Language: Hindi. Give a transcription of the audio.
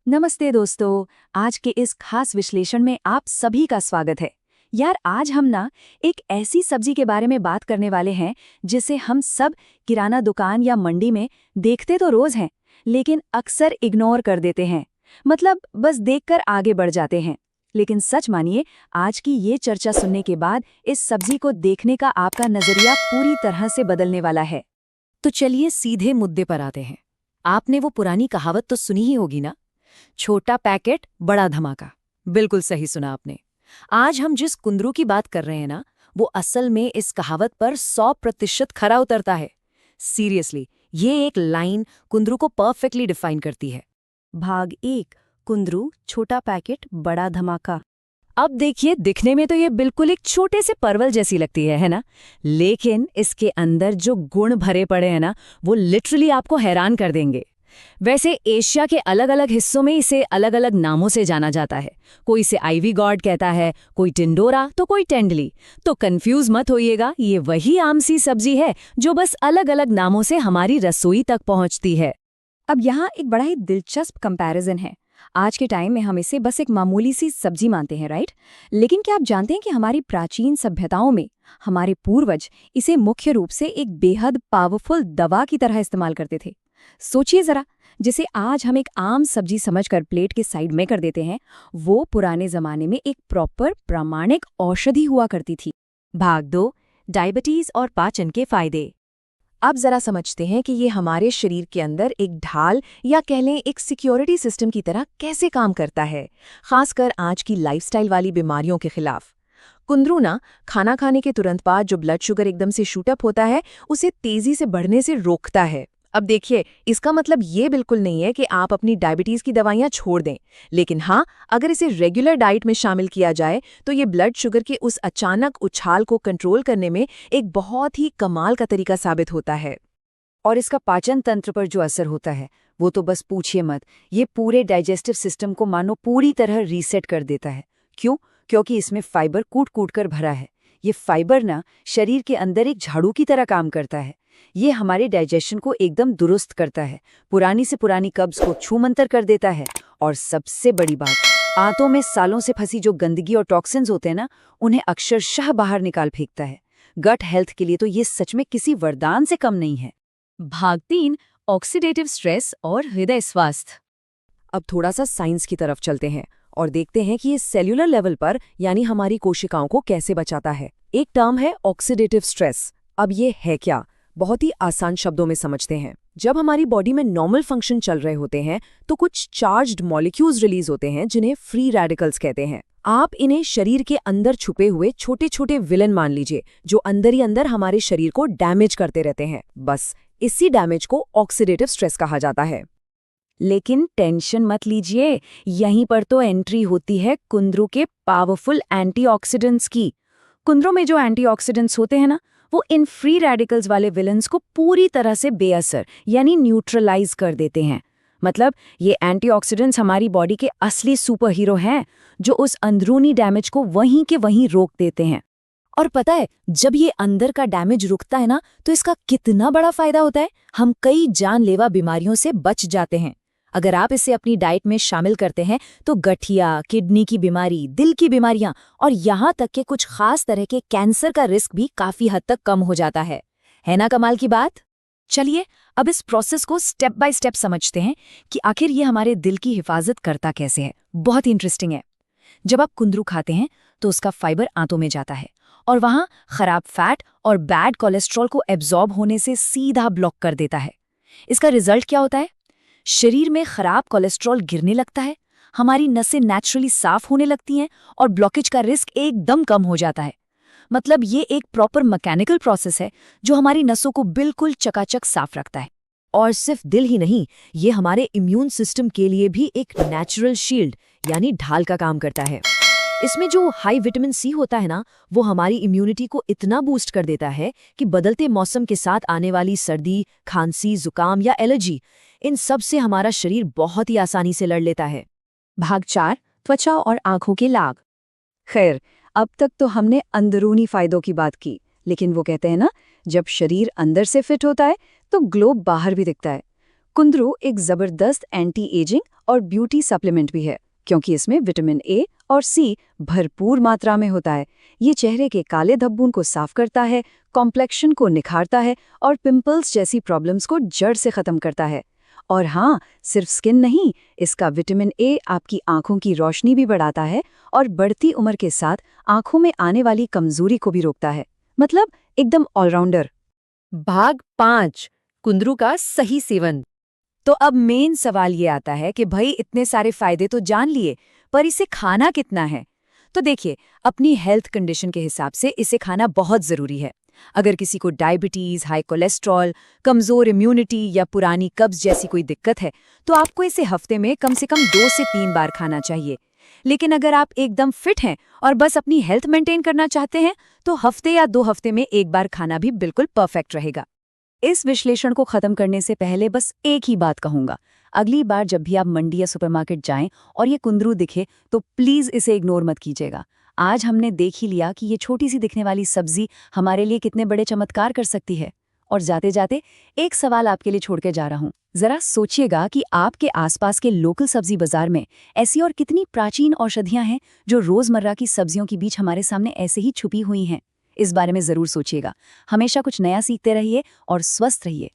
नमस्ते दोस्तों। आज के इस खास विश्लेषण में आप सभी का स्वागत है। यार, आज हम ना एक ऐसी सब्जी के बारे में बात करने वाले हैं जिसे हम सब किराना दुकान या मंडी में देखते तो रोज हैं, लेकिन अक्सर इग्नोर कर देते हैं। मतलब बस देखकर आगे बढ़ जाते हैं। लेकिन सच मानिए, आज की ये चर्चा सुनने के बाद इस सब्जी को देखने का आपका नजरिया पूरी तरह से बदलने वाला है। तो चलिए सीधे मुद्दे पर आते हैं। आपने वो पुरानी कहावत तो सुनी ही होगी ना, छोटा पैकेट बड़ा धमाका। बिल्कुल सही सुना आपने। आज हम जिस कुंदरू की बात कर रहे हैं ना, वो असल में इस कहावत पर 100% खरा उतरता है। सीरियसली, ये एक लाइन कुंदरू को परफेक्टली डिफाइन करती है। भाग 1, कुंदरू, छोटा पैकेट बड़ा धमाका। अब देखिए, दिखने में तो ये बिल्कुल एक छोटे से परवल जैसी लगती है ना? लेकिन इसके अंदर जो गुण भरे पड़े हैं ना, वो लिटरली आपको हैरान कर देंगे। वैसे एशिया के अलग अलग हिस्सों में इसे अलग अलग नामों से जाना जाता है। कोई इसे आइवी गॉड कहता है, कोई टिंडोरा तो कोई टेंडली। तो कंफ्यूज मत होइएगा, ये वही आम सी सब्जी है जो बस अलग अलग नामों से हमारी रसोई तक पहुंचती है। अब यहाँ एक बड़ा ही दिलचस्प कंपैरिजन है। आज के टाइम में हम इसे बस एक मामूली सी सब्जी मानते हैं, राइट? लेकिन क्या आप जानते हैं कि हमारी प्राचीन सभ्यताओं में हमारे पूर्वज इसे मुख्य रूप से एक बेहद पावरफुल दवा की तरह इस्तेमाल करते थे। सोचिए जरा, जिसे आज हम एक आम सब्जी समझकर प्लेट के साइड में कर देते हैं, वो पुराने जमाने में एक प्रॉपर प्रामाणिक औषधि हुआ करती थी। भाग 2, डायबिटीज और पाचन के फायदे। अब जरा समझते हैं कि ये हमारे शरीर के अंदर एक ढाल या कह लें एक सिक्योरिटी सिस्टम की तरह कैसे काम करता है, खासकर आज की लाइफस्टाइल वाली बीमारियों के खिलाफ। कुंदरू ना खाना खाने के तुरंत बाद जो ब्लड शुगर एकदम से शूटअप होता है, उसे तेजी से बढ़ने से रोकता है। अब देखिए, इसका मतलब ये बिल्कुल नहीं है कि आप अपनी डायबिटीज की दवाइयां छोड़ दें, लेकिन हाँ, अगर इसे रेगुलर डाइट में शामिल किया जाए तो ये ब्लड शुगर के उस अचानक उछाल को कंट्रोल करने में एक बहुत ही कमाल का तरीका साबित होता है। और इसका पाचन तंत्र पर जो असर होता है, वो तो बस पूछिए मत। ये पूरे डाइजेस्टिव सिस्टम को मानो पूरी तरह रीसेट कर देता है। क्यों? क्योंकि इसमें फाइबर कूट कूट कर भरा है। ये फाइबर ना शरीर के अंदर एक झाड़ू की तरह काम करता है। ये हमारे डाइजेशन को एकदम दुरुस्त करता है, पुरानी से पुरानी कब्ज को छूमंतर कर देता है। और सबसे बड़ी बात, आंतों में सालों से फंसी जो गंदगी और टॉक्सिन्स होते हैं ना, उन्हें अक्षरशः बाहर निकाल फेंकता है। गट हेल्थ के लिए तो ये सच में किसी वरदान से कम नहीं है। भाग 3, ऑक्सीडेटिव स्ट्रेस और हृदय स्वास्थ्य। अब थोड़ा सा साइंस की तरफ चलते हैं और देखते हैं कि ये सेल्यूलर लेवल पर यानी हमारी कोशिकाओं को कैसे बचाता है। एक टर्म है ऑक्सीडेटिव स्ट्रेस। अब ये है क्या? बहुत ही आसान शब्दों में समझते हैं। जब हमारी बॉडी में नॉर्मल फंक्शन चल रहे होते हैं तो कुछ चार्ज्ड मॉलिक्यूल्स रिलीज होते हैं जिन्हें फ्री रेडिकल्स कहते हैं। आप इन्हें शरीर के अंदर छुपे हुए छोटे छोटे विलन मान लीजिए, जो अंदर ही अंदर हमारे शरीर को डैमेज करते रहते हैं। बस इसी डैमेज को ऑक्सीडेटिव स्ट्रेस कहा जाता है। लेकिन टेंशन मत लीजिए, यहीं पर तो एंट्री होती है कुंदरू के पावरफुल एंटीऑक्सीडेंट्स की। कुंदरू में जो एंटीऑक्सीडेंट्स होते हैं ना, वो इन फ्री रेडिकल्स वाले विलन्स को पूरी तरह से बेअसर यानी न्यूट्रलाइज कर देते हैं। मतलब ये एंटीऑक्सीडेंट्स हमारी बॉडी के असली सुपर हीरो हैं, जो उस अंदरूनी डैमेज को वहीं के वहीं रोक देते हैं। और पता है, जब ये अंदर का डैमेज रुकता है ना, तो इसका कितना बड़ा फायदा होता है। हम कई जानलेवा बीमारियों से बच जाते हैं। अगर आप इसे अपनी डाइट में शामिल करते हैं तो गठिया, किडनी की बीमारी, दिल की बीमारियां और यहाँ तक कि कुछ खास तरह के कैंसर का रिस्क भी काफी हद तक कम हो जाता है ना कमाल की बात? चलिए अब इस प्रोसेस को स्टेप बाय स्टेप समझते हैं कि आखिर ये हमारे दिल की हिफाजत करता कैसे है। बहुत ही इंटरेस्टिंग है। जब आप कुंदरू खाते हैं तो उसका फाइबर आंतों में जाता है और वहां खराब फैट और बैड कोलेस्ट्रॉल को एब्जॉर्ब होने से सीधा ब्लॉक कर देता है। इसका रिजल्ट क्या होता है? शरीर में खराब कोलेस्ट्रॉल गिरने लगता है, हमारी नसें नेचुरली साफ होने लगती हैं और ब्लॉकेज का रिस्क एकदम कम हो जाता है। मतलब ये एक प्रॉपर मैकेनिकल प्रोसेस है जो हमारी नसों को बिल्कुल चकाचक साफ रखता है। और सिर्फ दिल ही नहीं, ये हमारे इम्यून सिस्टम के लिए भी एक नेचुरल शील्ड यानी ढाल का काम करता है। इसमें जो हाई विटामिन सी होता है ना, वो हमारी इम्यूनिटी को इतना बूस्ट कर देता है कि बदलते मौसम के साथ आने वाली सर्दी, खांसी, जुकाम या एलर्जी, इन सब से हमारा शरीर बहुत ही आसानी से लड़ लेता है। भाग 4, त्वचा और आंखों के लाभ। खैर, अब तक तो हमने अंदरूनी फायदों की बात की, लेकिन वो कहते हैं ना, जब शरीर अंदर से फिट होता है तो ग्लो बाहर भी दिखता है। कुंदरू एक जबरदस्त एंटी एजिंग और ब्यूटी सप्लीमेंट भी है, क्योंकि इसमें विटामिन ए और सी भरपूर मात्रा में होता है। ये चेहरे के काले धब्बों को साफ करता है, कॉम्प्लेक्शन को निखारता है और पिंपल्स जैसी प्रॉब्लम्स को जड़ से खत्म करता है। और हाँ, सिर्फ स्किन नहीं, इसका विटामिन ए आपकी आंखों की रोशनी भी बढ़ाता है और बढ़ती उम्र के साथ आंखों में आने वाली कमजोरी को भी रोकता है। मतलब एकदम ऑलराउंडर। भाग 5 कुंदरू का सही सेवन। तो अब मेन सवाल ये आता है कि भाई इतने सारे फायदे तो जान लिए, पर इसे खाना कितना है? तो देखिए, अपनी हेल्थ कंडीशन के हिसाब से इसे खाना बहुत जरूरी है। अगर किसी को डायबिटीज, हाई कोलेस्ट्रॉल, कमजोर इम्यूनिटी या पुरानी कब्ज जैसी कोई दिक्कत है, तो आपको इसे हफ्ते में कम से कम 2 से 3 बार खाना चाहिए। लेकिन अगर आप एकदम फिट हैं और बस अपनी हेल्थ मेंटेन करना चाहते हैं, तो हफ्ते या 2 हफ्ते में 1 बार खाना भी बिल्कुल परफेक्ट रहेगा। इस विश्लेषण को खत्म करने से पहले बस एक ही बात कहूंगा, अगली बार जब भी आप मंडी या सुपरमार्केट जाएं और ये कुंदरू दिखे, तो प्लीज इसे इग्नोर मत कीजिएगा। आज हमने देख ही लिया कि ये छोटी सी दिखने वाली सब्जी हमारे लिए कितने बड़े चमत्कार कर सकती है। और जाते जाते एक सवाल आपके लिए छोड़ के जा रहा हूं। जरा सोचिएगा कि आपके आसपास के लोकल सब्जी बाजार में ऐसी और कितनी प्राचीन औषधियां हैं जो रोजमर्रा की सब्जियों के बीच हमारे सामने ऐसे ही छुपी हुई हैं। इस बारे में जरूर सोचिएगा। हमेशा कुछ नया सीखते रहिए और स्वस्थ रहिए।